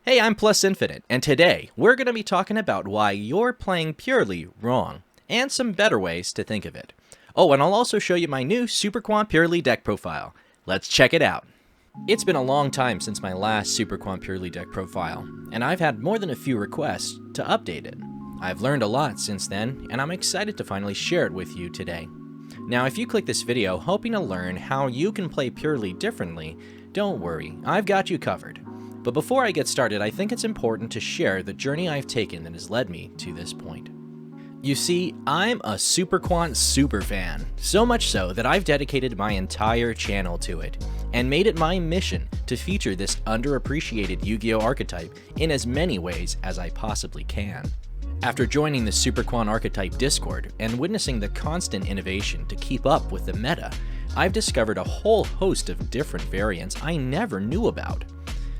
Hey, I'm Plus Infinite, and today we're going to be talking about why you're playing Purrely wrong, and some better ways to think of it. Oh, and I'll also show you my new Super Quant Purrely deck profile. Let's check it out. It's been a long time since my last Super Quant Purrely deck profile, and I've had more than a few requests to update it. I've learned a lot since then, and I'm excited to finally share it with you today. Now, if you click this video hoping to learn how you can play Purrely differently, don't worry, I've got you covered. But before I get started, I think it's important to share the journey I've taken that has led me to this point. You see, I'm a Super Quant super fan, so much so that I've dedicated my entire channel to it, and made it my mission to feature this underappreciated Yu-Gi-Oh archetype in as many ways as I possibly can. After joining the Super Quant Archetype Discord and witnessing the constant innovation to keep up with the meta, I've discovered a whole host of different variants I never knew about.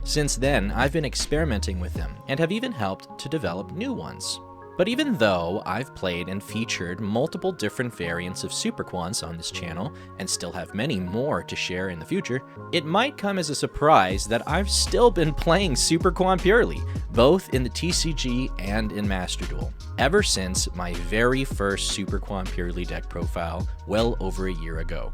Since then, I've been experimenting with them and have even helped to develop new ones. But even though I've played and featured multiple different variants of Super Quants on this channel, and still have many more to share in the future, it might come as a surprise that I've still been playing Super Quant Purrely, both in the TCG and in Master Duel, ever since my very first Super Quant Purrely deck profile well over a year ago.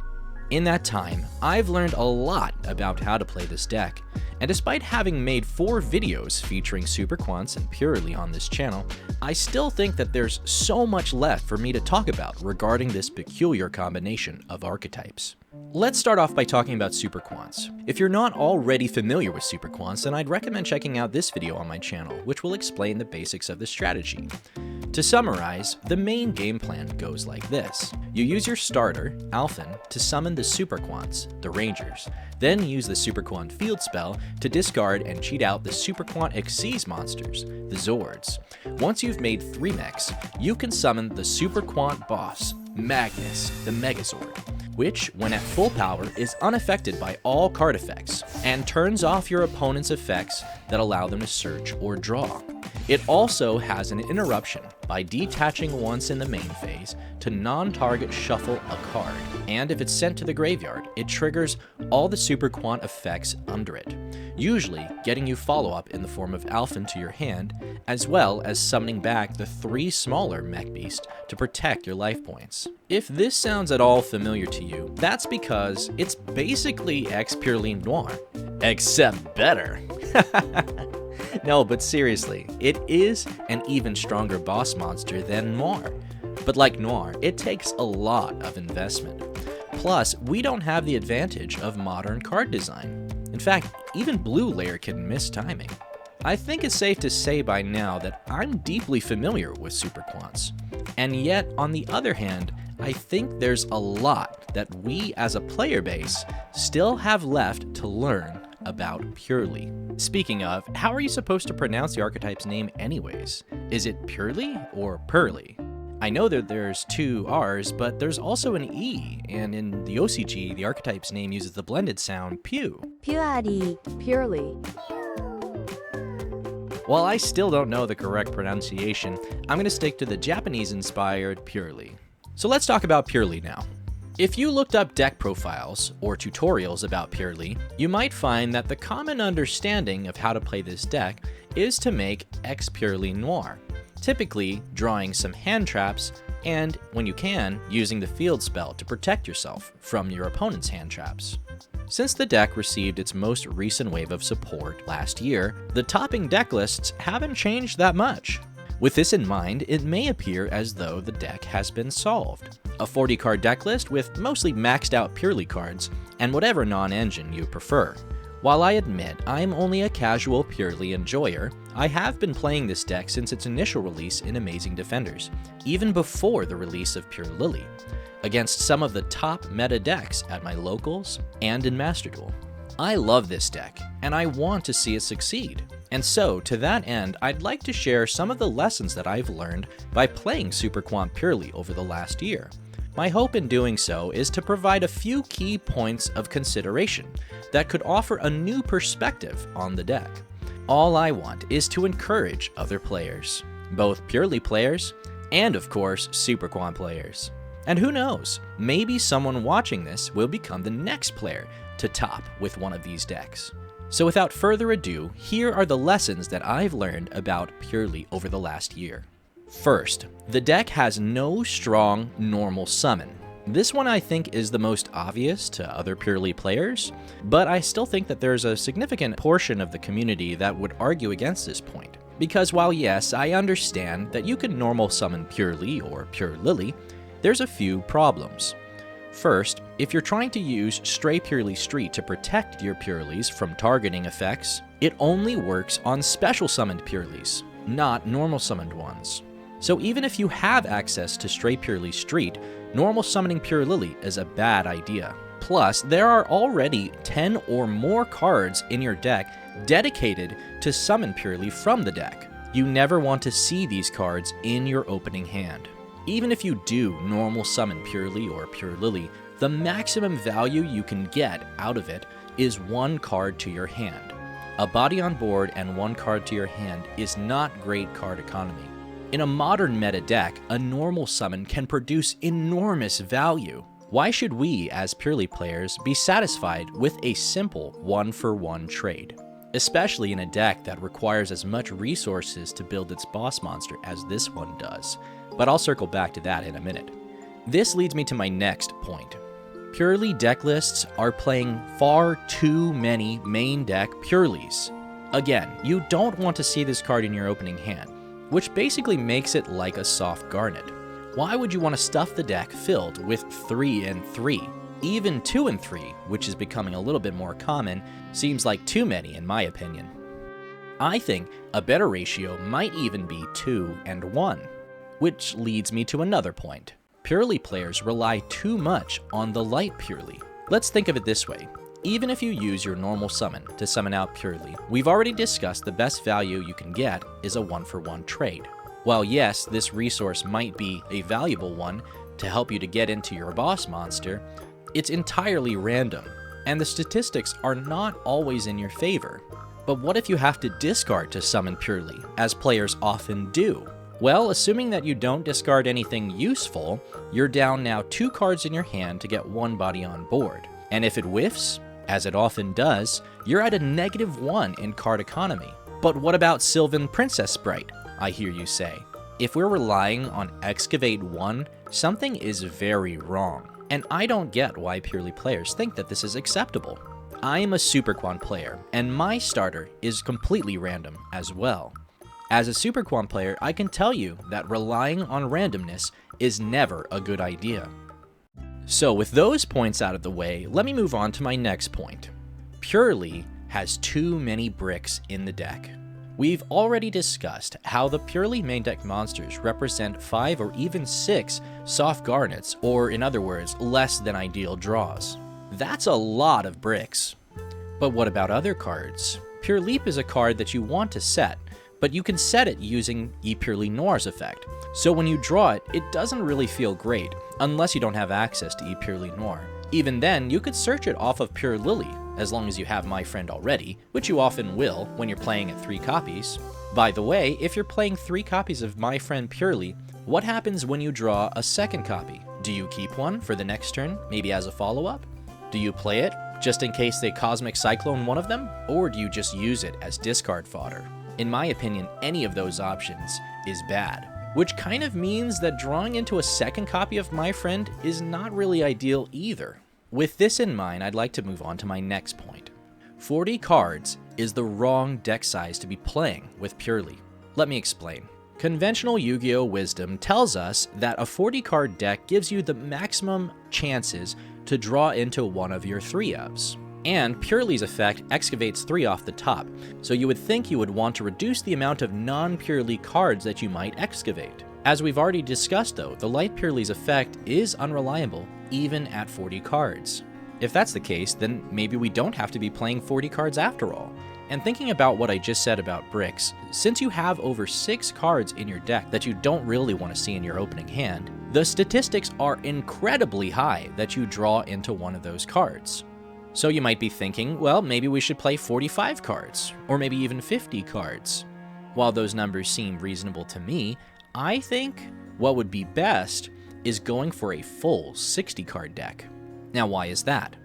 In that time, I've learned a lot about how to play this deck, and despite having made 4 videos featuring Super Quants and Purrely on this channel, I still think that there's so much left for me to talk about regarding this peculiar combination of archetypes. Let's start off by talking about Super Quants. If you're not already familiar with Super Quants, then I'd recommend checking out this video on my channel, which will explain the basics of the strategy. To summarize, the main game plan goes like this. You use your starter, Alphen, to summon the Super Quants, the Rangers, then use the Super Quant field spell to discard and cheat out the Super Quant Xyz monsters, the Zords. Once you've made 3 mechs, you can summon the Super Quant boss, Magnus, the Megazord, which, when at full power, is unaffected by all card effects, and turns off your opponent's effects that allow them to search or draw. It also has an interruption by detaching once in the main phase to non-target shuffle a card, and if it's sent to the graveyard, it triggers all the Super Quant effects under it, usually getting you follow-up in the form of Alphen to your hand, as well as summoning back the 3 smaller mech beasts to protect your life points. If this sounds at all familiar to you, that's because it's basically X Purrely Noir, except better. No, but seriously, it is an even stronger boss monster than Noir. But like Noir, it takes a lot of investment. Plus, we don't have the advantage of modern card design. In fact, even Blue Layer can miss timing. I think it's safe to say by now that I'm deeply familiar with Super Quants. And yet, on the other hand, I think there's a lot that we as a player base still have left to learn about Purrely. Speaking of, how are you supposed to pronounce the archetype's name anyways? Is it Purrely or Purrely? I know that there's 2 R's, but there's also an E, and in the OCG, the archetype's name uses the blended sound Pew. Purrely. While I still don't know the correct pronunciation, I'm going to stick to the Japanese-inspired Purrely. So let's talk about Purrely now. If you looked up deck profiles or tutorials about Purrely, you might find that the common understanding of how to play this deck is to make X Purrely Noir, typically drawing some hand traps and, when you can, using the field spell to protect yourself from your opponent's hand traps. Since the deck received its most recent wave of support last year, the topping deck lists haven't changed that much. With this in mind, it may appear as though the deck has been solved. A 40-card deck list with mostly maxed out Purrely cards, and whatever non-engine you prefer. While I admit I'm only a casual Purrely enjoyer, I have been playing this deck since its initial release in Amazing Defenders, even before the release of Pure Lily, against some of the top meta decks at my locals and in Master Duel. I love this deck, and I want to see it succeed. And so, to that end, I'd like to share some of the lessons that I've learned by playing Super Quant Purrely over the last year. My hope in doing so is to provide a few key points of consideration that could offer a new perspective on the deck. All I want is to encourage other players, both Purrely players and, of course, Super Quant players. And who knows, maybe someone watching this will become the next player to top with one of these decks. So without further ado, here are the lessons that I've learned about Purrely over the last year. First, the deck has no strong normal summon. This one I think is the most obvious to other Purrely players, but I still think that there's a significant portion of the community that would argue against this point. Because while yes, I understand that you can normal summon Purrely or Purrely, there's a few problems. First, if you're trying to use Stray Purrely Street to protect your Purrelys from targeting effects, it only works on special summoned Purrelys, not normal summoned ones. So even if you have access to Stray Purrely Street, normal summoning Purrely is a bad idea. Plus, there are already 10 or more cards in your deck dedicated to summon Purrely from the deck. You never want to see these cards in your opening hand. Even if you do normal summon Purrely or Purrely, the maximum value you can get out of it is 1 card to your hand. A body on board and 1 card to your hand is not great card economy. In a modern meta deck, a normal summon can produce enormous value. Why should we, as Purrely players, be satisfied with a simple 1-for-1 trade? Especially in a deck that requires as much resources to build its boss monster as this one does. But I'll circle back to that in a minute. This leads me to my next point. Purrely deck lists are playing far too many main deck Purrelys. Again, you don't want to see this card in your opening hand, which basically makes it like a soft garnet. Why would you want to stuff the deck filled with 3 and 3? Even 2 and 3, which is becoming a little bit more common, seems like too many in my opinion. I think a better ratio might even be 2 and 1. Which leads me to another point. Purrely players rely too much on the light Purrely. Let's think of it this way. Even if you use your normal summon to summon out Purrely, we've already discussed the best value you can get is a 1-for-1 trade. While yes, this resource might be a valuable one to help you to get into your boss monster, it's entirely random, and the statistics are not always in your favor. But what if you have to discard to summon Purrely, as players often do? Well, assuming that you don't discard anything useful, you're down now 2 cards in your hand to get 1 body on board. And if it whiffs, as it often does, you're at a -1 in card economy. But what about Sylvan Princess Sprite, I hear you say? If we're relying on Excavate 1, something is very wrong. And I don't get why Purrely players think that this is acceptable. I am a Super Quant player, and my starter is completely random as well. As a Super Quant player, I can tell you that relying on randomness is never a good idea. So with those points out of the way, let me move on to my next point. Purrely has too many bricks in the deck. We've already discussed how the Purrely main deck monsters represent 5 or even 6 soft garnets, or in other words, less than ideal draws. That's a lot of bricks. But what about other cards? Pure Leap is a card that you want to set, but you can set it using E Purrely Noir's effect. So when you draw it, it doesn't really feel great, unless you don't have access to E Purrely Noir. Even then, you could search it off of Pure Lily, as long as you have My Friend already, which you often will when you're playing at 3 copies. By the way, if you're playing 3 copies of My Friend Purrely, what happens when you draw a second copy? Do you keep one for the next turn, maybe as a follow-up? Do you play it, just in case they Cosmic Cyclone one of them? Or do you just use it as discard fodder? In my opinion, any of those options is bad. Which kind of means that drawing into a second copy of My Friend is not really ideal either. With this in mind, I'd like to move on to my next point. 40 cards is the wrong deck size to be playing with Purrely. Let me explain. Conventional Yu-Gi-Oh! Wisdom tells us that a 40 card deck gives you the maximum chances to draw into one of your 3-ofs. And Purrely's effect excavates 3 off the top, so you would think you would want to reduce the amount of non-Purrely cards that you might excavate. As we've already discussed though, the light Purrely's effect is unreliable, even at 40 cards. If that's the case, then maybe we don't have to be playing 40 cards after all. And thinking about what I just said about bricks, since you have over 6 cards in your deck that you don't really want to see in your opening hand, the statistics are incredibly high that you draw into one of those cards. So you might be thinking, well, maybe we should play 45 cards, or maybe even 50 cards. While those numbers seem reasonable to me, I think what would be best is going for a full 60 card deck. Now why is that?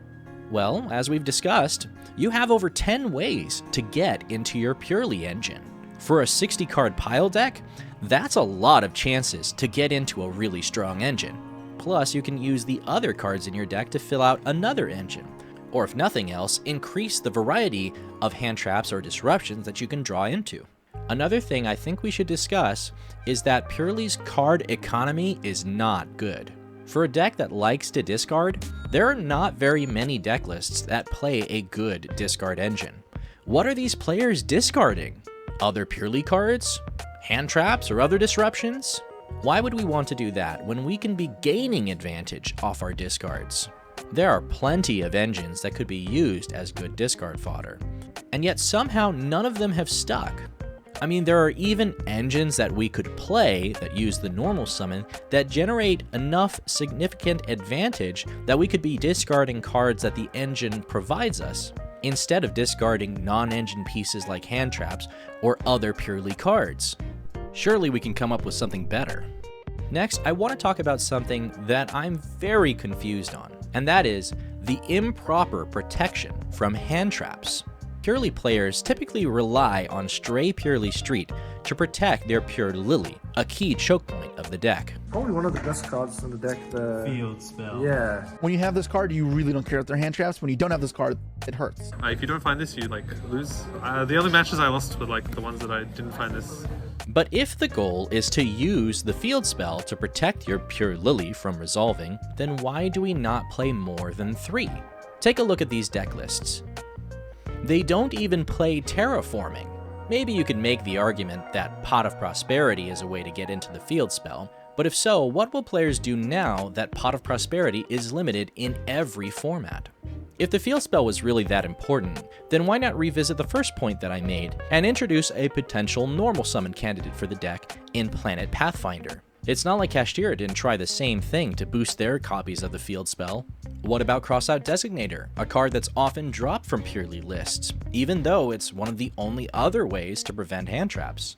Well, as we've discussed, you have over 10 ways to get into your Purrely engine. For a 60-card pile deck, that's a lot of chances to get into a really strong engine. Plus, you can use the other cards in your deck to fill out another engine, or if nothing else, increase the variety of hand traps or disruptions that you can draw into. Another thing I think we should discuss is that Purrely's card economy is not good. For a deck that likes to discard, there are not very many deck lists that play a good discard engine. What are these players discarding? Other Purrely cards? Hand traps or other disruptions? Why would we want to do that when we can be gaining advantage off our discards? There are plenty of engines that could be used as good discard fodder, and yet somehow none of them have stuck. I mean, there are even engines that we could play that use the normal summon that generate enough significant advantage that we could be discarding cards that the engine provides us, instead of discarding non-engine pieces like hand traps or other Purrely cards. Surely we can come up with something better. Next, I want to talk about something that I'm very confused on, and that is the improper protection from hand traps. Purrely players typically rely on Stray Purrely Street to protect their Purrely, a key choke point of the deck. Probably one of the best cards in the deck, the Field spell. Yeah. When you have this card, you really don't care if they're hand traps. When you don't have this card, it hurts. If you don't find this, you like lose. The only matches I lost were like the ones that I didn't find this. But if the goal is to use the field spell to protect your Purrely from resolving, then why do we not play more than 3? Take a look at these deck lists. They don't even play terraforming. Maybe you could make the argument that Pot of Prosperity is a way to get into the field spell, but if so, what will players do now that Pot of Prosperity is limited in every format? If the field spell was really that important, then why not revisit the first point that I made and introduce a potential normal summon candidate for the deck in Planet Pathfinder? It's not like Kashtira didn't try the same thing to boost their copies of the field spell. What about Crossout Designator, a card that's often dropped from Purrely lists, even though it's one of the only other ways to prevent hand traps?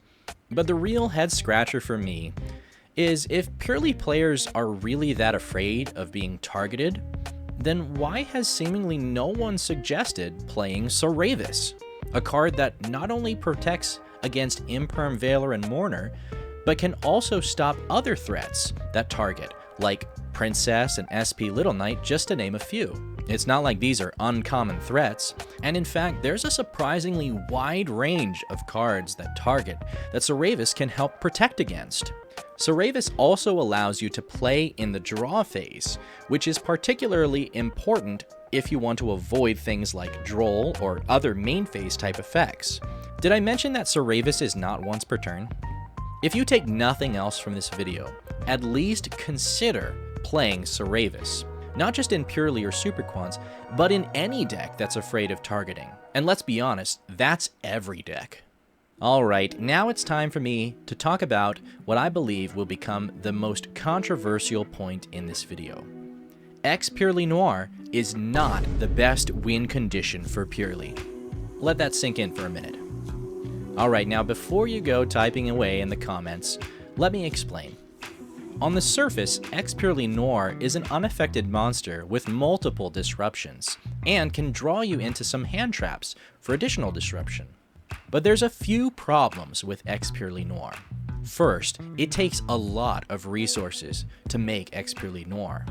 But the real head scratcher for me is if Purrely players are really that afraid of being targeted, then why has seemingly no one suggested playing Saravis, a card that not only protects against Imperm Veiler and Mourner, but can also stop other threats that target, like Princess and SP Little Knight, just to name a few. It's not like these are uncommon threats, and in fact, there's a surprisingly wide range of cards that target that Saravis can help protect against. Saravis also allows you to play in the draw phase, which is particularly important if you want to avoid things like Droll or other main phase type effects. Did I mention that Saravis is not once per turn? If you take nothing else from this video, at least consider playing Saravis, not just in Purrely or Super Quants, but in any deck that's afraid of targeting. And let's be honest, that's every deck. Alright, now it's time for me to talk about what I believe will become the most controversial point in this video. X Purrely Noir is not the best win condition for Purrely. Let that sink in for a minute. Alright, now before you go typing away in the comments, let me explain. On the surface, X Purrely Noir is an unaffected monster with multiple disruptions, and can draw you into some hand traps for additional disruption. But there's a few problems with X Purrely Noir. First, it takes a lot of resources to make X Purrely Noir.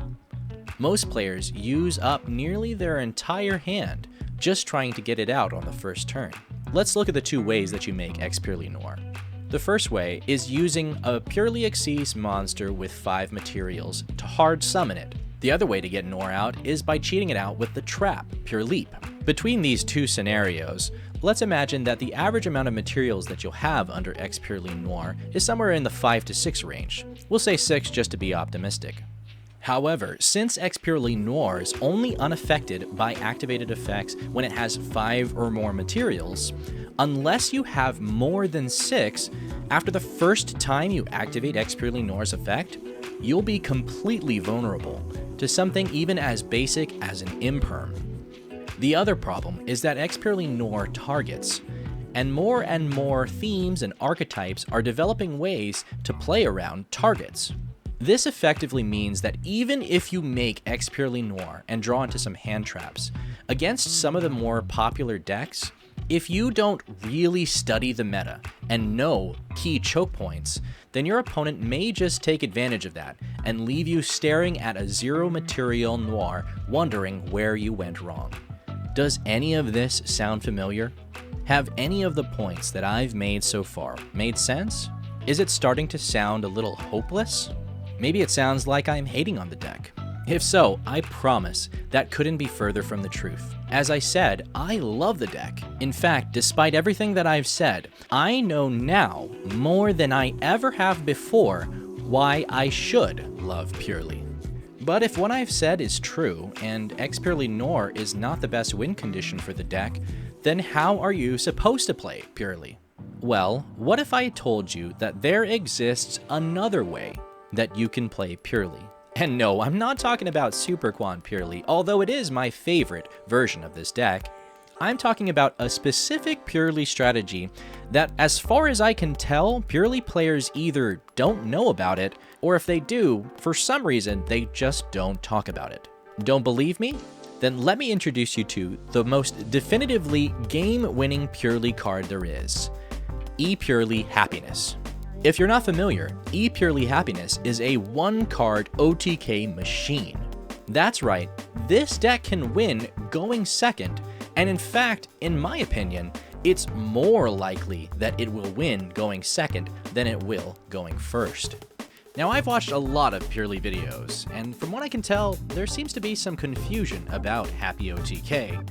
Most players use up nearly their entire hand just trying to get it out on the first turn. Let's look at the 2 ways that you make X Purrely Noir. The first way is using a Purrely Xyz monster with 5 materials to hard summon it. The other way to get Noir out is by cheating it out with the trap, Pure Leap. Between these 2 scenarios, let's imagine that the average amount of materials that you'll have under X Purrely Noir is somewhere in the 5 to 6 range. We'll say 6 just to be optimistic. However, since X Purrely Noir is only unaffected by activated effects when it has 5 or more materials, unless you have more than 6, after the first time you activate X Purrely Noir's effect, you'll be completely vulnerable to something even as basic as an Imperm. The other problem is that X Purrely Noir targets, and more themes and archetypes are developing ways to play around targets. This effectively means that even if you make X Purrely Noir and draw into some hand traps, against some of the more popular decks, if you don't really study the meta and know key choke points, then your opponent may just take advantage of that and leave you staring at a zero material Noir wondering where you went wrong. Does any of this sound familiar? Have any of the points that I've made so far made sense? Is it starting to sound a little hopeless? Maybe it sounds like I'm hating on the deck. If so, I promise that couldn't be further from the truth. As I said, I love the deck. In fact, despite everything that I've said, I know now more than I ever have before why I should love Purrely. But if what I've said is true, and X Purrely Noir is not the best win condition for the deck, then how are you supposed to play Purrely? Well, what if I told you that there exists another way that you can play Purrely? And no, I'm not talking about Super Quant Purrely, although it is my favorite version of this deck. I'm talking about a specific Purrely strategy that, as far as I can tell, Purrely players either don't know about it, or if they do, for some reason, they just don't talk about it. Don't believe me? Then let me introduce you to the most definitively game-winning Purrely card there is, I Purrely Happiness. If you're not familiar, I Purrely Happiness is a one-card OTK machine. That's right, this deck can win going second, and in fact, in my opinion, it's more likely that it will win going second than it will going first. Now, I've watched a lot of Purrely videos, and from what I can tell, there seems to be some confusion about Happy OTK.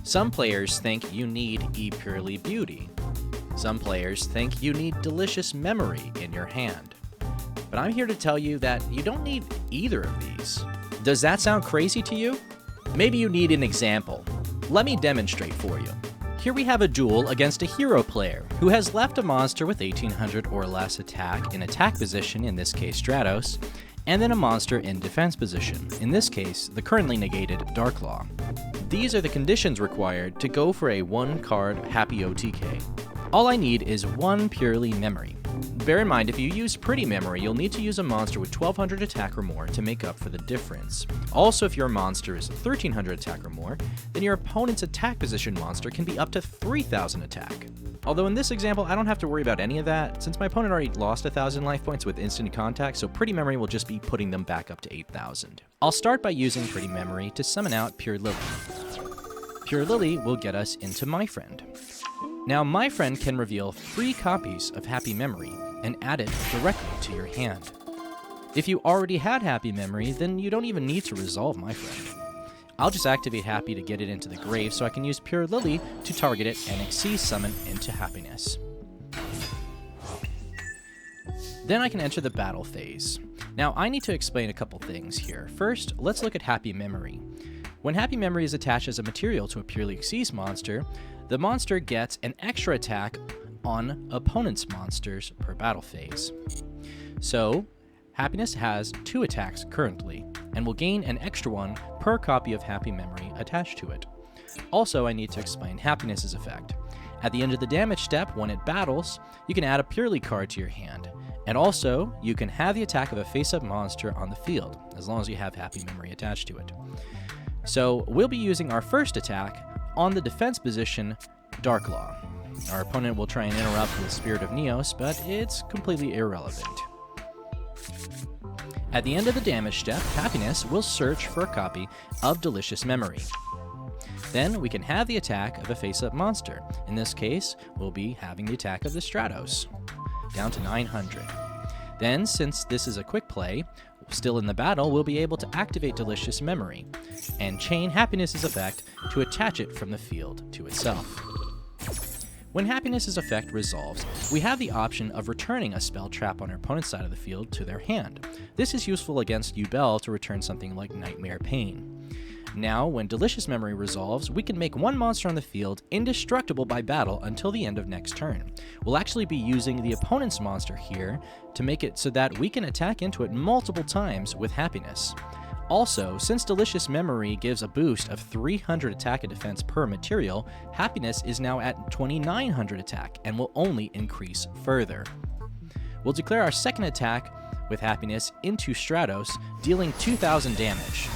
Some players think you need I Purrely Beauty. Some players think you need Delicious Memory in your hand. But I'm here to tell you that you don't need either of these. Does that sound crazy to you? Maybe you need an example. Let me demonstrate for you. Here we have a duel against a hero player who has left a monster with 1800 or less attack in attack position, in this case Stratos, and then a monster in defense position, in this case the currently negated Darklaw. These are the conditions required to go for a one-card Happy OTK. All I need is one Purrely memory. Bear in mind, if you use Pretty Memory, you'll need to use a monster with 1200 attack or more to make up for the difference. Also, if your monster is 1300 attack or more, then your opponent's attack position monster can be up to 3000 attack. Although in this example, I don't have to worry about any of that, since my opponent already lost 1000 life points with instant contact, so Pretty Memory will just be putting them back up to 8000. I'll start by using Pretty Memory to summon out Pure Lily. Pure Lily will get us into My Friend. Now, My Friend can reveal 3 copies of Happy Memory and add it directly to your hand. If you already had Happy Memory, then you don't even need to resolve My Friend. I'll just activate Happy to get it into the grave so I can use Pure Lily to target it and Xyz summon into Happiness. Then I can enter the battle phase. Now, I need to explain a couple things here. First, let's look at Happy Memory. When Happy Memory is attached as a material to a purely Xyz monster, the monster gets an extra attack on opponent's monsters per battle phase. So, Happiness has 2 attacks currently, and will gain an extra one per copy of Happy Memory attached to it. Also, I need to explain Happiness's effect. At the end of the damage step, when it battles, you can add a Purrely card to your hand. And also, you can have the attack of a face-up monster on the field, as long as you have Happy Memory attached to it. So, we'll be using our first attack on the defense position, Darklaw. Our opponent will try and interrupt with Spirit of Neos, but it's completely irrelevant. At the end of the damage step, Happiness will search for a copy of Delicious Memory. Then we can have the attack of a face-up monster. In this case, we'll be having the attack of the Stratos, down to 900. Then, since this is a quick play, still in the battle, we'll be able to activate Delicious Memory and chain Happiness's effect to attach it from the field to itself. When Happiness's effect resolves, we have the option of returning a spell trap on our opponent's side of the field to their hand. This is useful against Yubel to return something like Nightmare Pain. Now, when Delicious Memory resolves, we can make one monster on the field indestructible by battle until the end of next turn. We'll actually be using the opponent's monster here to make it so that we can attack into it multiple times with Happiness. Also, since Delicious Memory gives a boost of 300 attack and defense per material, Happiness is now at 2900 attack and will only increase further. We'll declare our second attack with Happiness into Stratos, dealing 2,000 damage.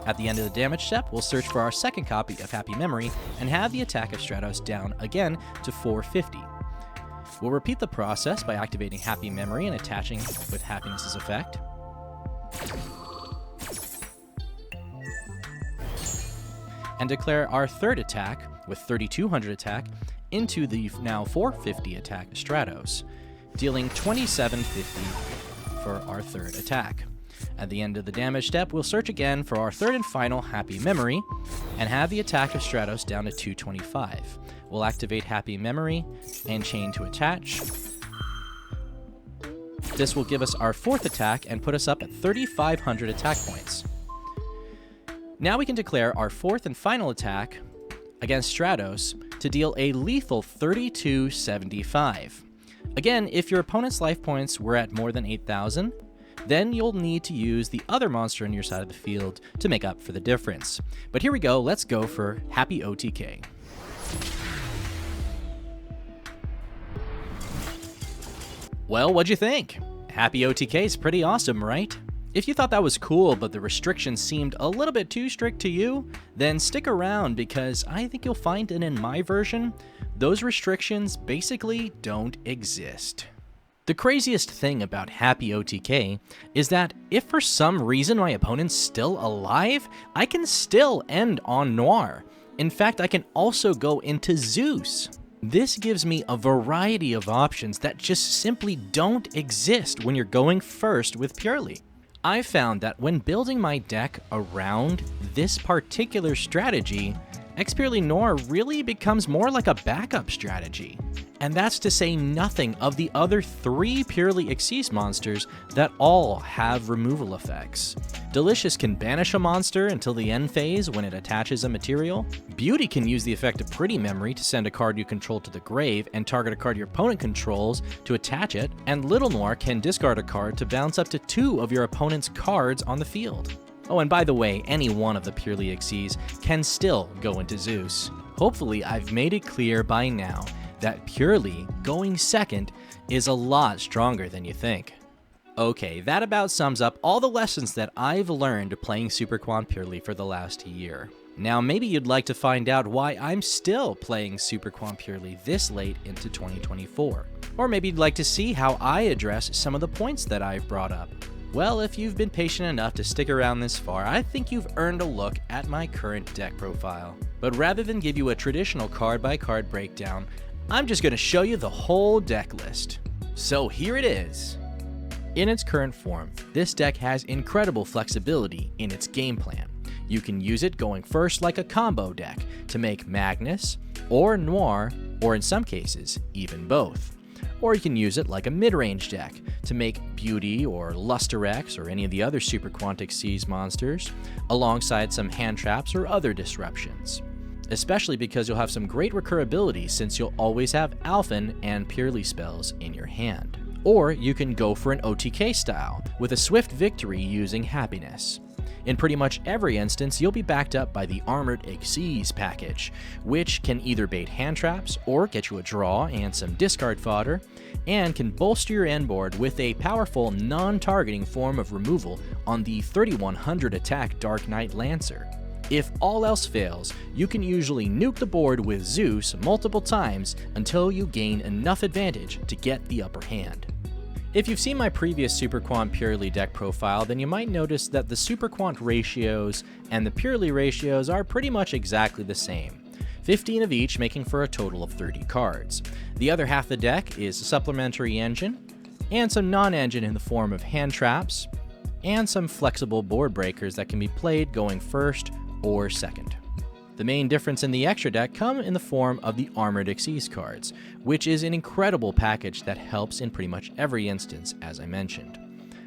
At the end of the damage step, we'll search for our second copy of Happy Memory and have the attack of Stratos down again to 450. We'll repeat the process by activating Happy Memory and attaching with Happiness's effect. And declare our third attack with 3,200 attack into the now 450 attack Stratos, dealing 2,750 for our third attack. At the end of the damage step, we'll search again for our third and final Happy Memory and have the attack of Stratos down to 225. We'll activate Happy Memory and chain to attach. This will give us our fourth attack and put us up at 3,500 attack points. Now we can declare our fourth and final attack against Stratos to deal a lethal 3,275. Again, if your opponent's life points were at more than 8,000, then you'll need to use the other monster on your side of the field to make up for the difference. But here we go, let's go for Happy OTK. Well, what'd you think? Happy OTK is pretty awesome, right? If you thought that was cool, but the restrictions seemed a little bit too strict to you, then stick around because I think you'll find that in my version, those restrictions basically don't exist. The craziest thing about Happy OTK is that if for some reason my opponent's still alive, I can still end on Noir. In fact, I can also go into Zeus. This gives me a variety of options that just simply don't exist when you're going first with Purrely. I found that when building my deck around this particular strategy, Purrely Noir really becomes more like a backup strategy. And that's to say nothing of the other 3 Purrely Xyz monsters that all have removal effects. Delicious can banish a monster until the end phase when it attaches a material. Beauty can use the effect of Pretty Memory to send a card you control to the grave and target a card your opponent controls to attach it. And Little Noir can discard a card to bounce up to 2 of your opponent's cards on the field. Oh, and by the way, any one of the Purrely Xyz can still go into Zeus. Hopefully, I've made it clear by now that Purrely going second is a lot stronger than you think. Okay, that about sums up all the lessons that I've learned playing Super Quant Purrely for the last year. Now, maybe you'd like to find out why I'm still playing Super Quant Purrely this late into 2024. Or maybe you'd like to see how I address some of the points that I've brought up. Well, if you've been patient enough to stick around this far, I think you've earned a look at my current deck profile. But rather than give you a traditional card-by-card breakdown, I'm just going to show you the whole deck list. So here it is. In its current form, this deck has incredible flexibility in its game plan. You can use it going first like a combo deck to make Magnus, or Noir, or in some cases, even both. Or you can use it like a mid-range deck to make Beauty or Luster X or any of the other Super Quant Xyz monsters, alongside some hand traps or other disruptions. Especially because you'll have some great recurability since you'll always have Alphen and Purrely spells in your hand. Or you can go for an OTK style, with a swift victory using Happiness. In pretty much every instance, you'll be backed up by the Armored Xyz package, which can either bait hand traps or get you a draw and some discard fodder, and can bolster your end board with a powerful non-targeting form of removal on the 3,100 attack Dark Knight Lancer. If all else fails, you can usually nuke the board with Zeus multiple times until you gain enough advantage to get the upper hand. If you've seen my previous Super Quant Purrely deck profile, then you might notice that the Super Quant ratios and the Purrely ratios are pretty much exactly the same. 15 of each, making for a total of 30 cards. The other half of the deck is a supplementary engine, and some non-engine in the form of hand traps, and some flexible board breakers that can be played going first or second. The main difference in the extra deck come in the form of the Armored Xyz cards, which is an incredible package that helps in pretty much every instance, as I mentioned.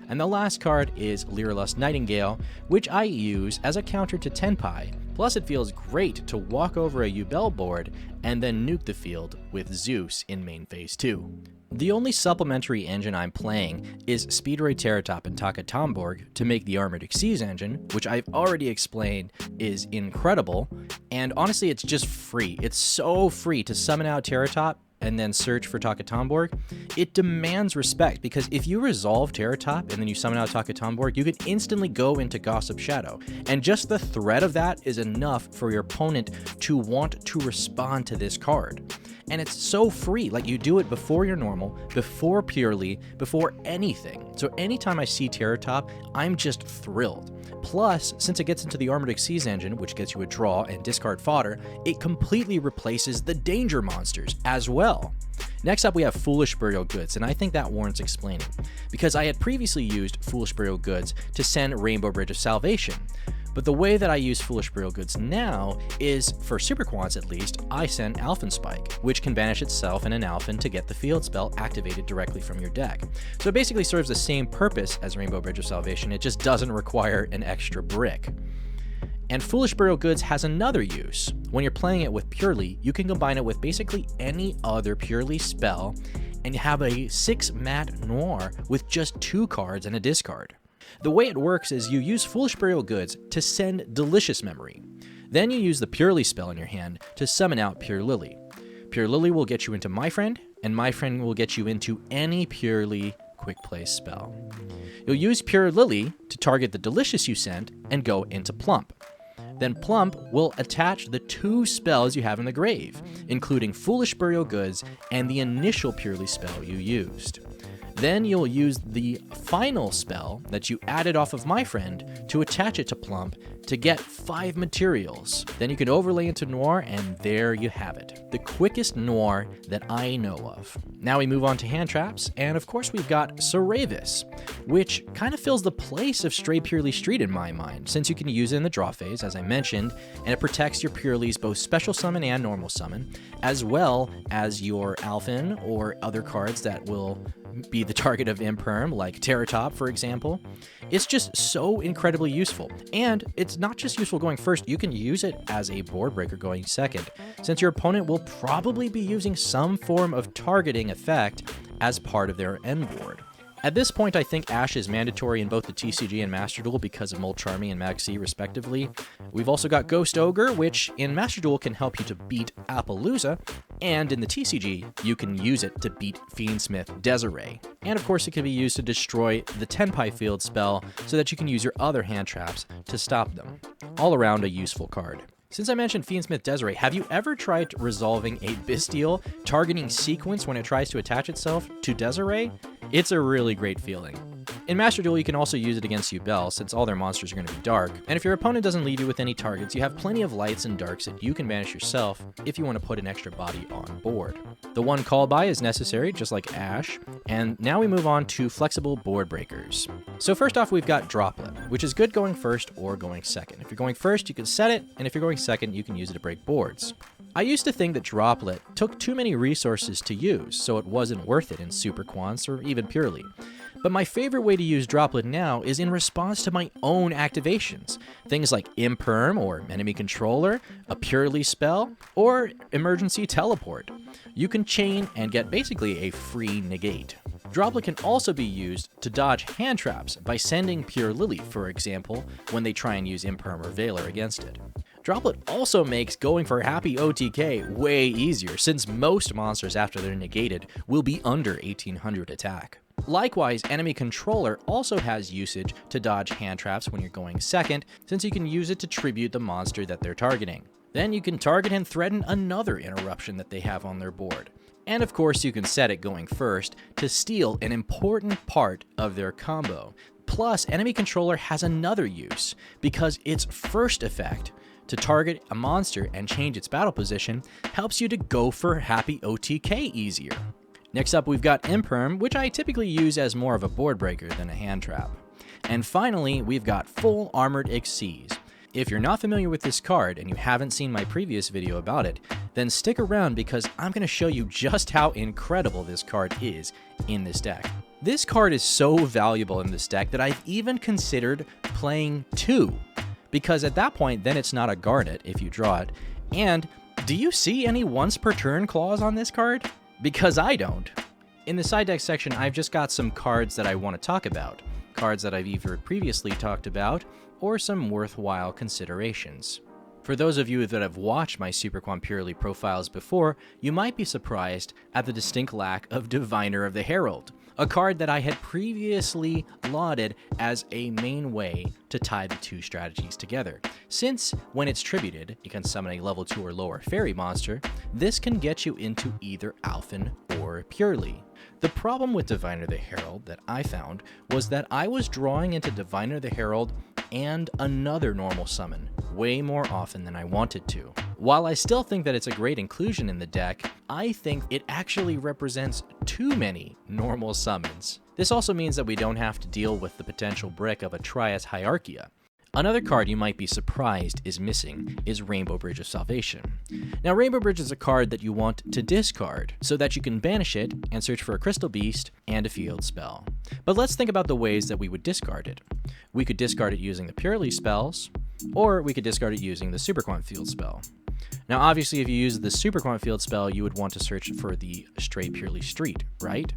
And the last card is Lyralust Nightingale, which I use as a counter to Tenpai, plus it feels great to walk over a Yubel board and then nuke the field with Zeus in main phase 2. The only supplementary engine I'm playing is Speedray Teratop and Taka Tomborg to make the Armored Xyz engine, which I've already explained is incredible, and honestly it's just free. It's so free to summon out Teratop and then search for Takatomborg, it demands respect, because if you resolve Terratop and then you summon out Takatomborg, you can instantly go into Gossip Shadow, and just the threat of that is enough for your opponent to want to respond to this card. And it's so free, like you do it before your normal, before Purrely, before anything. So anytime I see Terratop, I'm just thrilled. Plus, since it gets into the armored Xyz Engine, which gets you a draw and discard fodder, it completely replaces the danger monsters as well. Next up, we have Foolish Burial Goods, and I think that warrants explaining, because I had previously used Foolish Burial Goods to send Rainbow Bridge of Salvation. But the way that I use Foolish Burial Goods now is, for Super Quants at least, I send Alphen Spike, which can banish itself in an Alphen to get the field spell activated directly from your deck. So it basically serves the same purpose as Rainbow Bridge of Salvation, it just doesn't require an extra brick. And Foolish Burial Goods has another use. When you're playing it with Purrely, you can combine it with basically any other Purrely spell, and you have a 6 mat Noir with just 2 cards and a discard. The way it works is you use Foolish Burial Goods to send Delicious Memory. Then you use the Purrely spell in your hand to summon out Pure Lily. Pure Lily will get you into My Friend, and My Friend will get you into any Purrely quick play spell. You'll use Pure Lily to target the Delicious you sent and go into Plump. Then Plump will attach the 2 spells you have in the grave, including Foolish Burial Goods and the initial Purrely spell you used. Then you'll use the final spell that you added off of My Friend to attach it to Plump to get 5 materials. Then you can overlay into Noir, and there you have it. The quickest Noir that I know of. Now we move on to hand traps, and of course we've got Seravis, which kind of fills the place of Stray Purrely Street in my mind, since you can use it in the draw phase, as I mentioned, and it protects your Purrely's both special summon and normal summon, as well as your Alphen or other cards that will be the target of Imperm, like Terratop, for example. It's just so incredibly useful. And it's not just useful going first, you can use it as a board breaker going second, since your opponent will probably be using some form of targeting effect as part of their end board. At this point, I think Ash is mandatory in both the TCG and Master Duel because of Mold Charmy and Maxi, respectively. We've also got Ghost Ogre, which in Master Duel can help you to beat Appaloosa, and in the TCG, you can use it to beat Fiendsmith Desiree. And of course, it can be used to destroy the Tenpai field spell so that you can use your other hand traps to stop them. All around a useful card. Since I mentioned Fiendsmith Desiree, have you ever tried resolving a Bestial targeting Sequence when it tries to attach itself to Desiree? It's a really great feeling. In Master Duel, you can also use it against Yubel, since all their monsters are going to be dark, and if your opponent doesn't leave you with any targets, you have plenty of lights and darks that you can banish yourself if you want to put an extra body on board. The one call by is necessary, just like Ash, and now we move on to flexible board breakers. So first off, we've got Droplet, which is good going first or going second. If you're going first, you can set it, and if you're going second, you can use it to break boards. I used to think that Droplet took too many resources to use, so it wasn't worth it in Super Quants or even Purrely. But my favorite way to use Droplet now is in response to my own activations. Things like Imperm or Enemy Controller, a Purrely spell, or Emergency Teleport. You can chain and get basically a free negate. Droplet can also be used to dodge hand traps by sending Pure Lily, for example, when they try and use Imperm or Veiler against it. Droplet also makes going for Happy OTK way easier, since most monsters after they're negated will be under 1800 attack. Likewise, Enemy Controller also has usage to dodge hand traps when you're going second, since you can use it to tribute the monster that they're targeting. Then you can target and threaten another interruption that they have on their board. And of course, you can set it going first to steal an important part of their combo. Plus, Enemy Controller has another use, because its first effect, to target a monster and change its battle position, helps you to go for Happy OTK easier. Next up, we've got Imperm, which I typically use as more of a board breaker than a hand trap. And finally, we've got Full Armored Xyz. If you're not familiar with this card and you haven't seen my previous video about it, then stick around because I'm going to show you just how incredible this card is in this deck. This card is so valuable in this deck that I've even considered playing 2. Because at that point, then it's not a Garnet if you draw it. And do you see any once per turn clause on this card? Because I don't. In the side deck section, I've just got some cards that I want to talk about. Cards that I've either previously talked about, or some worthwhile considerations. For those of you that have watched my Super Quant Purrely profiles before, you might be surprised at the distinct lack of Diviner of the Herald, a card that I had previously lauded as a main way to tie the two strategies together. Since when it's tributed, you can summon a level 2 or lower fairy monster, this can get you into either Alphen or Purrely. The problem with Diviner the Herald that I found was that I was drawing into Diviner the Herald and another normal summon way more often than I wanted to. While I still think that it's a great inclusion in the deck, I think it actually represents too many normal summons. This also means that we don't have to deal with the potential brick of a Trias Hierarchia. Another card you might be surprised is missing is Rainbow Bridge of Salvation. Now, Rainbow Bridge is a card that you want to discard so that you can banish it and search for a Crystal Beast and a field spell. But let's think about the ways that we would discard it. We could discard it using the Purrely spells, or we could discard it using the Super Quant field spell. Now, obviously, if you use the Super Quant field spell, you would want to search for the Stray Purrely Street, right?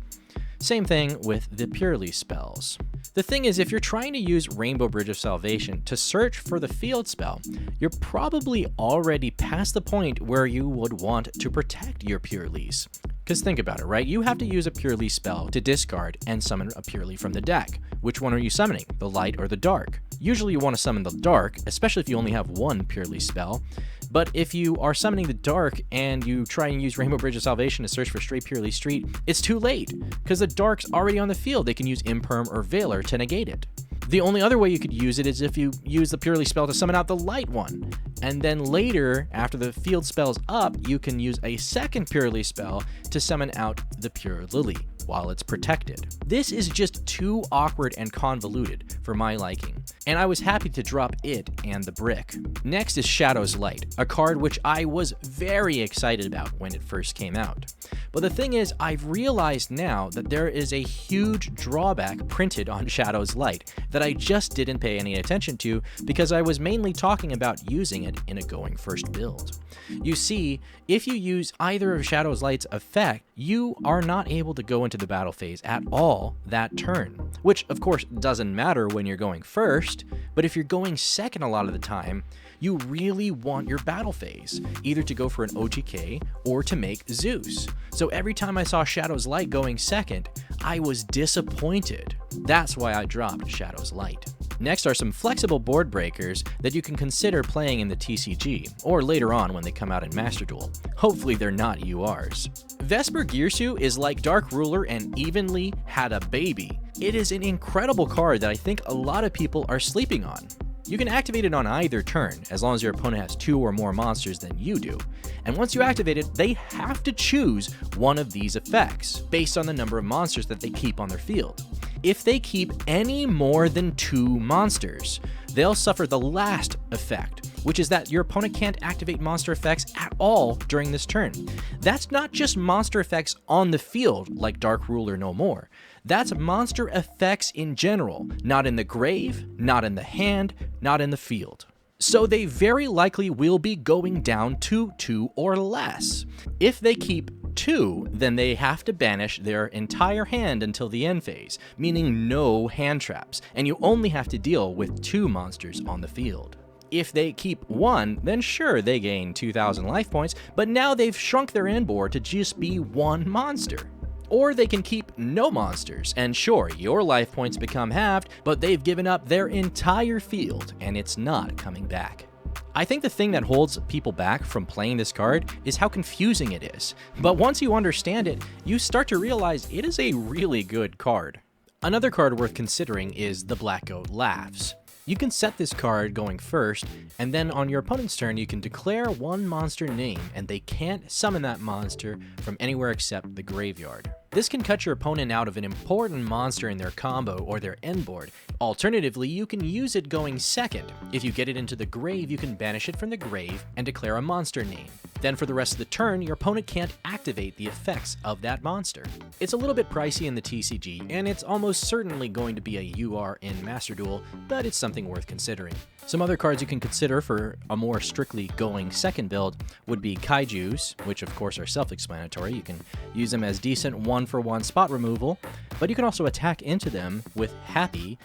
Same thing with the Purrely spells. The thing is, if you're trying to use Rainbow Bridge of Salvation to search for the field spell, you're probably already past the point where you would want to protect your Purrelys. Because think about it, right? You have to use a Purrely spell to discard and summon a Purrely from the deck. Which one are you summoning, the light or the dark? Usually you want to summon the dark, especially if you only have one Purrely spell. But if you are summoning the dark and you try and use Rainbow Bridge of Salvation to search for Stray Purrely Street, it's too late, because the dark's already on the field. They can use Imperm or Veiler to negate it. The only other way you could use it is if you use the Purrely spell to summon out the light one. And then later, after the field spell's up, you can use a second Purrely spell to summon out the Pure Lily while it's protected. This is just too awkward and convoluted for my liking, and I was happy to drop it and the brick. Next is Shadow's Light, a card which I was very excited about when it first came out. But the thing is, I've realized now that there is a huge drawback printed on Shadow's Light that I just didn't pay any attention to because I was mainly talking about using it in a going first build. You see, if you use either of Shadow's Light's effect, you are not able to go into the battle phase at all that turn, which of course doesn't matter when you're going first, but if you're going second a lot of the time, you really want your battle phase, either to go for an OTK or to make Zeus. So every time I saw Shadow's Light going second, I was disappointed. That's why I dropped Shadow's Light. Next are some flexible board breakers that you can consider playing in the TCG, or later on when they come out in Master Duel. Hopefully they're not URs. Vesper Girasol is like Dark Ruler and evenly had a baby. It is an incredible card that I think a lot of people are sleeping on. You can activate it on either turn, as long as your opponent has 2 or more monsters than you do. And once you activate it, they have to choose one of these effects, based on the number of monsters that they keep on their field. If they keep any more than 2 monsters, they'll suffer the last effect, which is that your opponent can't activate monster effects at all during this turn. That's not just monster effects on the field, like Dark Ruler no more. That's monster effects in general, not in the grave, not in the hand, not in the field. So they very likely will be going down to 2 or less. If they keep 2, then they have to banish their entire hand until the end phase, meaning no hand traps, and you only have to deal with 2 monsters on the field. If they keep 1, then sure, they gain 2,000 life points, but now they've shrunk their end board to just be 1 monster. Or they can keep no monsters, and sure, your life points become halved, but they've given up their entire field, and it's not coming back. I think the thing that holds people back from playing this card is how confusing it is, but once you understand it, you start to realize it is a really good card. Another card worth considering is the Black Goat Laughs. You can set this card going first, and then on your opponent's turn you can declare 1 monster name, and they can't summon that monster from anywhere except the graveyard. This can cut your opponent out of an important monster in their combo or their end board. Alternatively, you can use it going second. If you get it into the grave, you can banish it from the grave and declare a monster name. Then for the rest of the turn, your opponent can't activate the effects of that monster. It's a little bit pricey in the TCG, and it's almost certainly going to be a UR in Master Duel, but it's something worth considering. Some other cards you can consider for a more strictly going second build would be Kaijus, which of course are self-explanatory. You can use them as decent 1-for-1 spot removal, but you can also attack into them with Happy,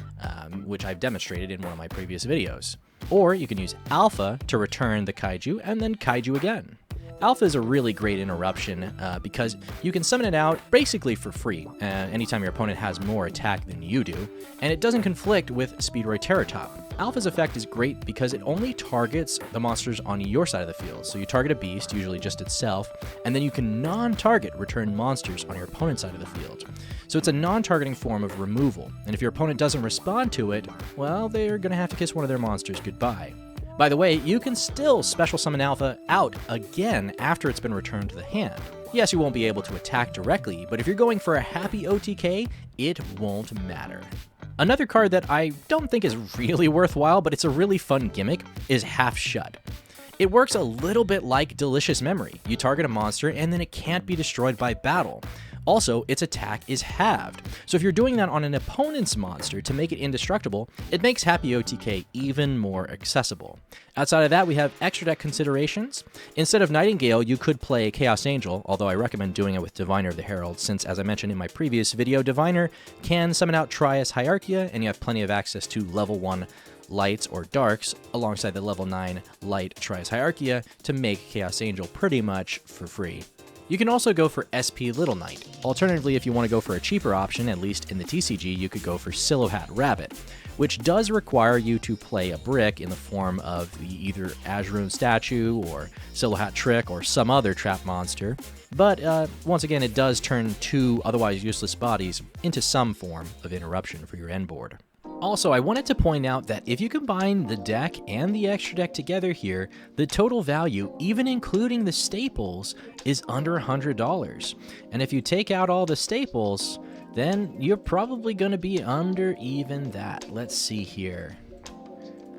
which I've demonstrated in one of my previous videos. Or you can use Alpha to return the Kaiju and then Kaiju again. Alpha is a really great interruption because you can summon it out basically for free anytime your opponent has more attack than you do, and it doesn't conflict with Speedroid Terratop. Alpha's effect is great because it only targets the monsters on your side of the field, so you target a beast, usually just itself, and then you can non-target return monsters on your opponent's side of the field. So it's a non-targeting form of removal, and if your opponent doesn't respond to it, well, they're going to have to kiss one of their monsters goodbye. By the way, you can still special summon Alpha out again after it's been returned to the hand. Yes, you won't be able to attack directly, but if you're going for a Happy OTK, it won't matter. Another card that I don't think is really worthwhile, but it's a really fun gimmick, is Half Shut. It works a little bit like Delicious Memory. You target a monster and then it can't be destroyed by battle. Also, its attack is halved. So if you're doing that on an opponent's monster to make it indestructible, it makes Happy OTK even more accessible. Outside of that, we have extra deck considerations. Instead of Nightingale, you could play Chaos Angel, although I recommend doing it with Diviner of the Herald, since as I mentioned in my previous video, Diviner can summon out Trias Hierarchia, and you have plenty of access to level 1 lights or darks alongside the level 9 light Trias Hierarchia to make Chaos Angel pretty much for free. You can also go for SP Little Knight. Alternatively, if you want to go for a cheaper option, at least in the TCG, you could go for Silhouette Rabbit, which does require you to play a brick in the form of either Azurune Statue or Silhouette Trick or some other trap monster. But once again, it does turn two otherwise useless bodies into some form of interruption for your end board. Also, I wanted to point out that if you combine the deck and the extra deck together here, the total value, even including the staples, is under $100. And if you take out all the staples, then you're probably going to be under even that. Let's see here.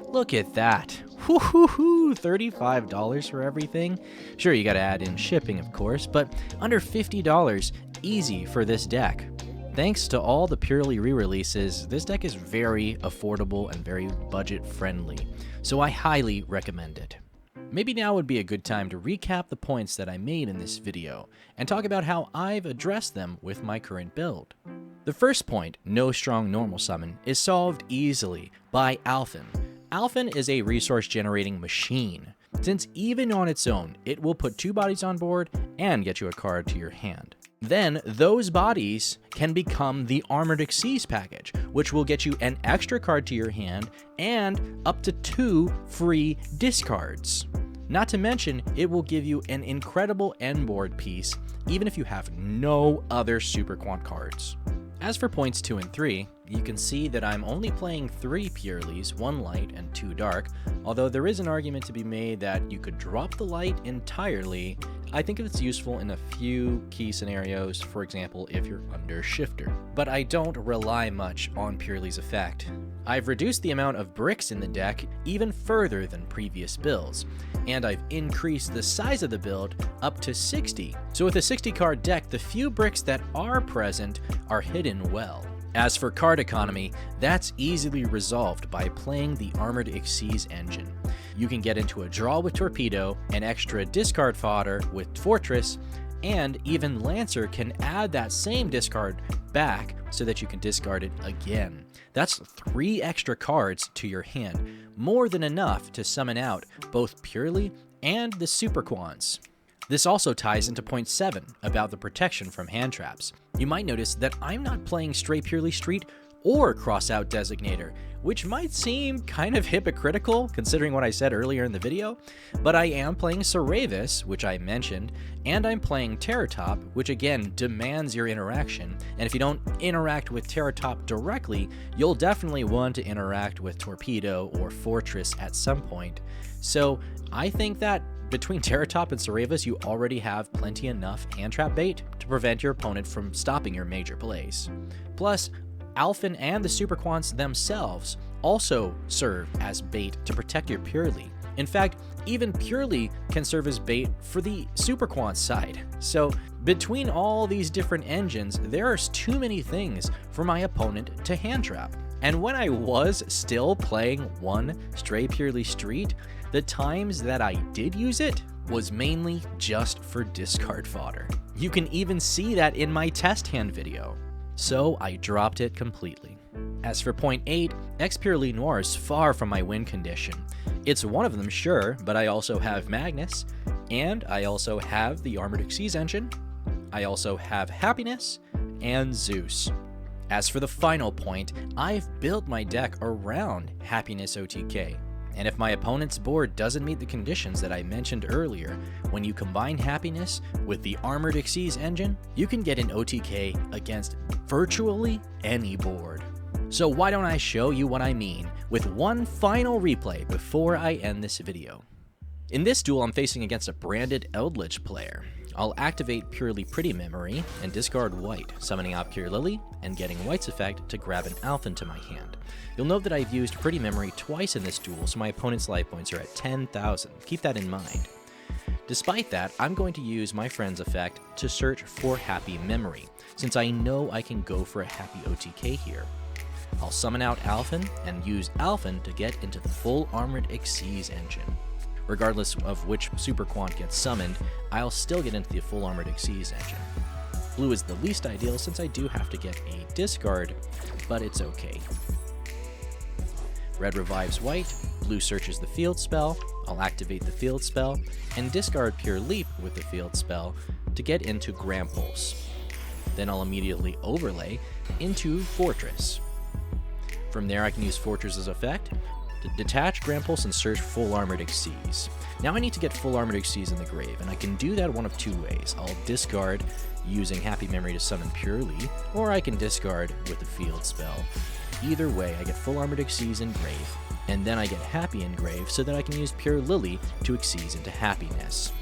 Look at that. Woo-hoo-hoo, $35 for everything. Sure, you got to add in shipping, of course, but under $50, easy for this deck. Thanks to all the Purrely re-releases, this deck is very affordable and very budget-friendly, so I highly recommend it. Maybe now would be a good time to recap the points that I made in this video, and talk about how I've addressed them with my current build. The first point, no strong normal summon, is solved easily by Alphen. Alphen is a resource-generating machine, since even on its own, it will put 2 bodies on board and get you a card to your hand. Then, those bodies can become the Armored Xyz package, which will get you an extra card to your hand and up to 2 free discards. Not to mention, it will give you an incredible end board piece, even if you have no other Super Quant cards. As for points 2 and 3, you can see that I'm only playing 3 Purrelys, 1 light and 2 dark, although there is an argument to be made that you could drop the light entirely. I think it's useful in a few key scenarios, for example, if you're under shifter. But I don't rely much on Purrely's effect. I've reduced the amount of bricks in the deck even further than previous builds, and I've increased the size of the build up to 60. So with a 60 card deck, the few bricks that are present are hidden well. As for card economy, that's easily resolved by playing the Armored Xyz Engine. You can get into a draw with Torpedo, an extra discard fodder with Fortress, and even Lancer can add that same discard back so that you can discard it again. That's 3 extra cards to your hand, more than enough to summon out both Purrely and the Super Quants. This also ties into point 7 about the protection from hand traps. You might notice that I'm not playing straight Purrely Street or Crossout Designator, which might seem kind of hypocritical considering what I said earlier in the video, but I am playing Seravis, which I mentioned, and I'm playing Terratop, which again demands your interaction, and if you don't interact with Terratop directly, you'll definitely want to interact with Torpedo or Fortress at some point. So I think that between Terratop and Seravis, you already have plenty enough hand trap bait to prevent your opponent from stopping your major plays. Plus, Alphen and the Super Quants themselves also serve as bait to protect your Purrely. In fact, even Purrely can serve as bait for the Super Quant side. So between all these different engines, there are too many things for my opponent to hand trap. And when I was still playing one stray Purrely Street, the times that I did use it was mainly just for discard fodder. You can even see that in my test hand video. So I dropped it completely. As for point 8, X Purrely Noir is far from my win condition. It's one of them, sure, but I also have Magnus, and I also have the Armored Xyz Engine, I also have Happiness, and Zeus. As for the final point, I've built my deck around Happiness OTK. And if my opponent's board doesn't meet the conditions that I mentioned earlier, when you combine Happiness with the Armored Xyz Engine, you can get an OTK against virtually any board. So why don't I show you what I mean with one final replay before I end this video. In this duel, I'm facing against a branded Eldritch player. I'll activate Purrely Pretty Memory and discard white, summoning out Pure Lily and getting white's effect to grab an elf into my hand. You'll note that I've used Pretty Memory twice in this duel, so my opponent's life points are at 10,000. Keep that in mind. Despite that, I'm going to use my friend's effect to search for Happy Memory, since I know I can go for a Happy OTK here. I'll summon out Alphen and use Alphen to get into the full Armored Xyz Engine. Regardless of which Super Quant gets summoned, I'll still get into the full Armored Xyz Engine. Blue is the least ideal since I do have to get a discard, but it's okay. Red revives white, blue searches the field spell, I'll activate the field spell, and discard Pure Leap with the field spell to get into Grampulse. Then I'll immediately overlay into Fortress. From there I can use Fortress's effect to detach Grampulse and search full Armored Xyz. Now I need to get full Armored Xyz in the grave, and I can do that one of two ways. I'll discard using Happy Memory to summon Purrely, or I can discard with the field spell. Either way, I get full Armored Xyz in grave, and then I get Happy in grave so that I can use Pure Lily to Xyz into Happiness.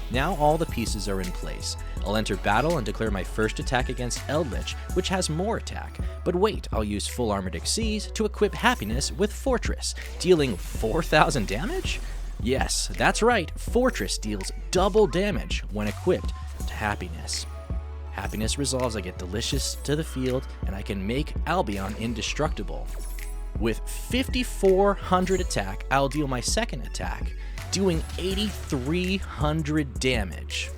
Now all the pieces are in place. I'll enter battle and declare my first attack against Eldritch, which has more attack. But wait, I'll use full Armored Xyz to equip Happiness with Fortress, dealing 4,000 damage? Yes, that's right, Fortress deals double damage when equipped to Happiness. Happiness resolves, I get Delicious to the field, and I can make Albion indestructible. With 5,400 attack, I'll deal my second attack, doing 8,300 damage.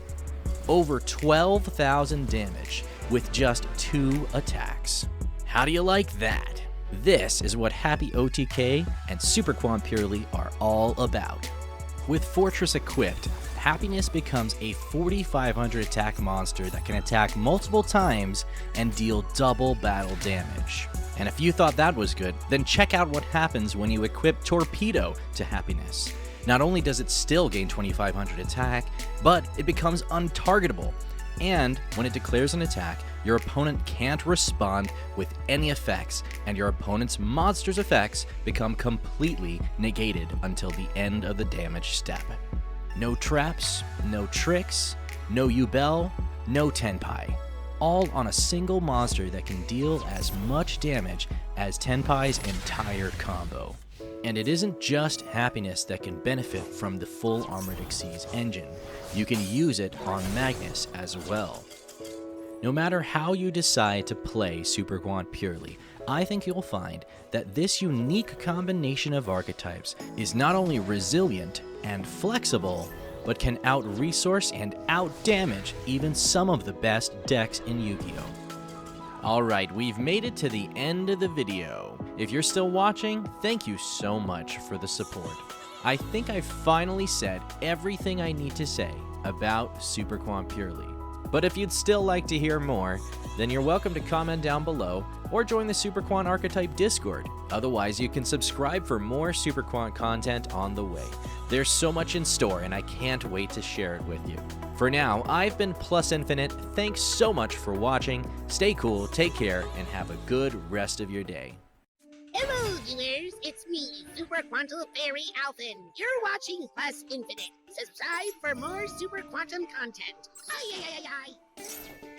Over 12,000 damage with just 2 attacks. How do you like that? This is what Happy OTK and Super Quant Purrely are all about. With Fortress equipped, Happiness becomes a 4,500 attack monster that can attack multiple times and deal double battle damage. And if you thought that was good, then check out what happens when you equip Torpedo to Happiness. Not only does it still gain 2,500 attack, but it becomes untargetable. And when it declares an attack, your opponent can't respond with any effects, and your opponent's monster's effects become completely negated until the end of the damage step. No traps, no tricks, no Yubel, no Tenpai. All on a single monster that can deal as much damage as Tenpai's entire combo. And it isn't just Happiness that can benefit from the full Armored Xyz engine. You can use it on Magnus as well. No matter how you decide to play Super Quant Purrely, I think you'll find that this unique combination of archetypes is not only resilient and flexible, but can out-resource and out-damage even some of the best decks in Yu-Gi-Oh! Alright, we've made it to the end of the video. If you're still watching, thank you so much for the support. I think I've finally said everything I need to say about Super Quant Purrely. But if you'd still like to hear more, then you're welcome to comment down below or join the Super Quant Archetype Discord. Otherwise, you can subscribe for more Super Quant content on the way. There's so much in store, and I can't wait to share it with you. For now, I've been Plus Infinite. Thanks so much for watching. Stay cool, take care, and have a good rest of your day. Hello, viewers. It's me, Super Quantum Fairy Alphen. You're watching Plus Infinite. Subscribe for more Super Quantum content. Aye, aye, aye, aye, aye.